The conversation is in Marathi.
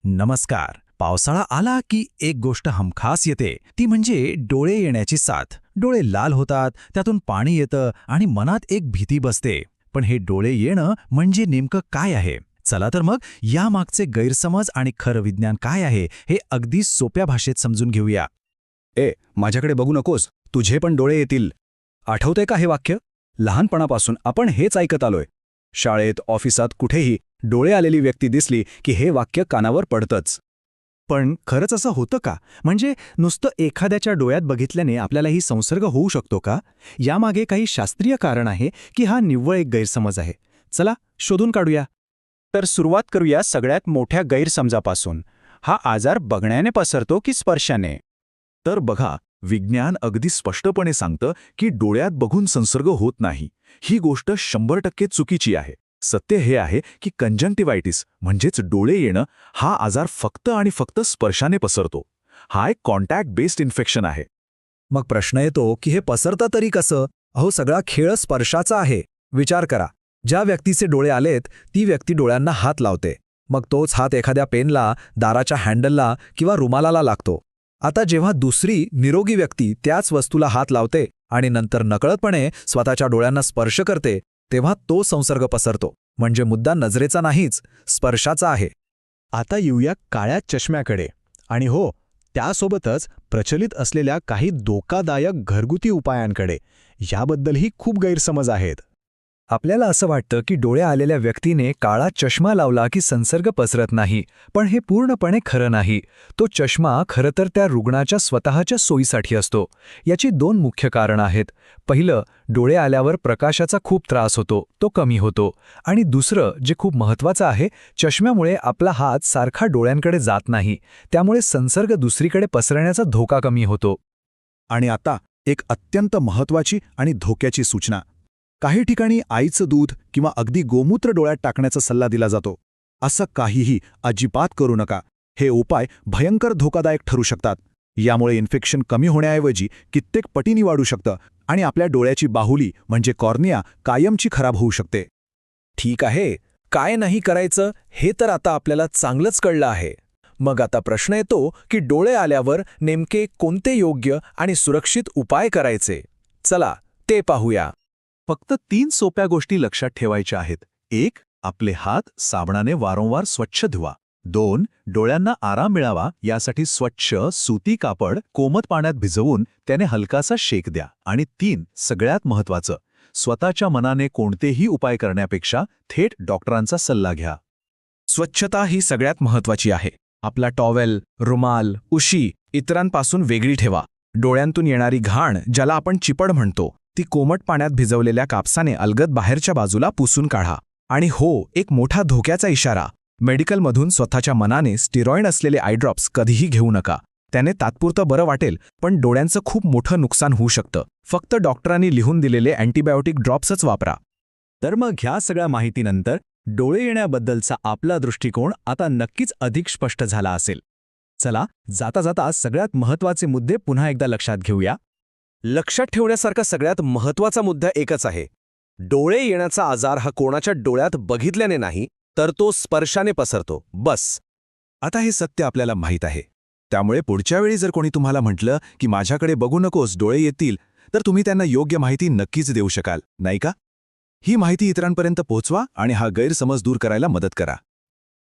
नमस्कार. पावसाळा आला की एक गोष्ट हमखास येते, ती म्हणजे डोळे येण्याची साथ. डोळे लाल होतात, त्यातून पाणी येतं आणि मनात एक भीती बसते. पण हे डोळे येणं म्हणजे नेमकं काय आहे? चला तर मग यामागचे गैरसमज आणि खरं विज्ञान काय आहे हे अगदी सोप्या भाषेत समजून घेऊया. माझ्याकडे बघू नकोस, तुझे पण डोळे येतील. आठवतंय का हे वाक्य? लहानपणापासून आपण हेच ऐकत आलोय. शाळेत, ऑफिसात, कुठेही डोळे आलेली व्यक्ती दिसली की हे वाक्य कानावर पडतंच. पण खरंच असं होतं का? म्हणजे नुसतं एखाद्याच्या डोळ्यात बघितल्याने आपल्यालाही संसर्ग होऊ शकतो का? यामागे काही शास्त्रीय कारण आहे की हा निव्वळ एक गैरसमज आहे? चला शोधून काढूया. तर सुरुवात करूया सगळ्यात मोठ्या गैरसमजापासून. हा आजार बघण्याने पसरतो की स्पर्शाने? तर बघा, विज्ञान अगदी स्पष्टपणे सांगतं की डोळ्यात बघून संसर्ग होत नाही. ही गोष्ट 100% चुकीची आहे. सत्य हे आहे की कंजंक्टिव्हायटिस म्हणजेच डोळे येणं हा आजार फक्त आणि फक्त स्पर्शाने पसरतो. हा एक कॉन्टॅक्ट बेस्ड इन्फेक्शन आहे. मग प्रश्न येतो की हे पसरतं तरी कसं? अहो, सगळा खेळ स्पर्शाचा आहे. विचार करा, ज्या व्यक्तीचे डोळे आलेत ती व्यक्ती डोळ्यांना हात लावते. मग तोच हात एखाद्या पेनला, दाराच्या हँडलला किंवा रुमालाला लागतो. आता जेव्हा दुसरी निरोगी व्यक्ती त्याच वस्तूला हात लावते आणि नंतर नकळतपणे स्वतःच्या डोळ्यांना स्पर्श करते, तेव्हा तो संसर्ग पसरतो. म्हणजे मुद्दा नजरेचा नाहीच, स्पर्शाचा आहे. आता येऊया काळ्या चष्म्याकडे. आणि हो, त्यासोबतच प्रचलित असलेल्या काही धोकादायक घरगुती उपायांकडे. याबद्दलही खूप गैरसमज आहेत. आपल्याला असं वाटतं की डोळे आलेल्या व्यक्तीने काळा चष्मा लावला की संसर्ग पसरत नाही, पण हे पूर्णपणे खरं नाही. तो चष्मा खरं तर त्या रुग्णाच्या स्वतःच्या सोयीसाठी असतो. याची दोन मुख्य कारणं आहेत. पहिलं, डोळे आल्यावर प्रकाशाचा खूप त्रास होतो, तो कमी होतो. आणि दुसरं, जे खूप महत्त्वाचं आहे, चष्म्यामुळे आपला हात सारखा डोळ्यांकडे जात नाही, त्यामुळे संसर्ग दुसरीकडे पसरण्याचा धोका कमी होतो. आणि आता एक अत्यंत महत्त्वाची आणि धोक्याची सूचना. काही ठिकाणी आईचं दूध किंवा अगदी गोमूत्र डोळ्यात टाकण्याचा सल्ला दिला जातो. असं काहीही अजिबात करू नका. हे उपाय भयंकर धोकादायक ठरू शकतात. यामुळे इन्फेक्शन कमी होण्याऐवजी कित्येक पटींनी वाढू शकतं आणि आपल्या डोळ्याची बाहुली म्हणजे कॉर्निया कायमची खराब होऊ शकते. ठीक आहे, काय नाही करायचं हे तर आता आपल्याला चांगलंच कळलं आहे. मग आता प्रश्न येतो की डोळे आल्यावर नेमके कोणते योग्य आणि सुरक्षित उपाय करायचे? चला ते पाहूया. फक्त 3 सोप्या गोष्टी लक्षात ठेवायच्या आहेत. 1. आपले हात साबणाने वारंवार स्वच्छ धुवा. 2. डोळ्यांना आराम मिळावा यासाठी स्वच्छ सुती कापड कोमट पाण्यात भिजवून त्याने हलकासा शेक द्या. आणि 3. सगळ्यात महत्त्वाचं, स्वतःच्या मनाने कोणतेही उपाय करण्यापेक्षा थेट डॉक्टरांचा सल्ला घ्या. स्वच्छता ही सगळ्यात महत्त्वाची आहे. आपला टॉवेल, रुमाल, उशी इतरांपासून वेगळी ठेवा. डोळ्यांतून येणारी घाण, ज्याला आपण चिपड म्हणतो, ती कोमट पाण्यात भिजवलेल्या कापसाने अलगद बाहेरच्या बाजूला पुसून काढा. आणि हो, एक मोठा धोक्याचा इशारा, मेडिकलमधून स्वतःच्या मनाने स्टिरॉइड असलेले आयड्रॉप्स कधीही घेऊ नका. त्याने तात्पुरतं बरं वाटेल, पण डोळ्यांचं खूप मोठं नुकसान होऊ शकतं. फक्त डॉक्टरांनी लिहून दिलेले अँटीबायोटिक ड्रॉप्सच वापरा. तर मग ह्या सगळ्या माहितीनंतर डोळे येण्याबद्दलचा आपला दृष्टिकोन आता नक्कीच अधिक स्पष्ट झाला असेल. चला, जाता जाता सगळ्यात महत्त्वाचे मुद्दे पुन्हा एकदा लक्षात घेऊया. लक्षात ठेवण्यासारखा सगळ्यात महत्त्वाचा मुद्दा एकच आहे. डोळे येण्याचा आजार हा कोणाच्या डोळ्यात बघितल्याने नाही, तर तो स्पर्शाने पसरतो, बस. आता हे सत्य आपल्याला माहीत आहे. त्यामुळे पुढच्या वेळी जर कोणी तुम्हाला म्हटलं की माझ्याकडे बघू नकोस, डोळे येतील, तर तुम्ही त्यांना योग्य माहिती नक्कीच देऊ शकाल, नाही का? ही माहिती इतरांपर्यंत पोहोचवा आणि हा गैरसमज दूर करायला मदत करा.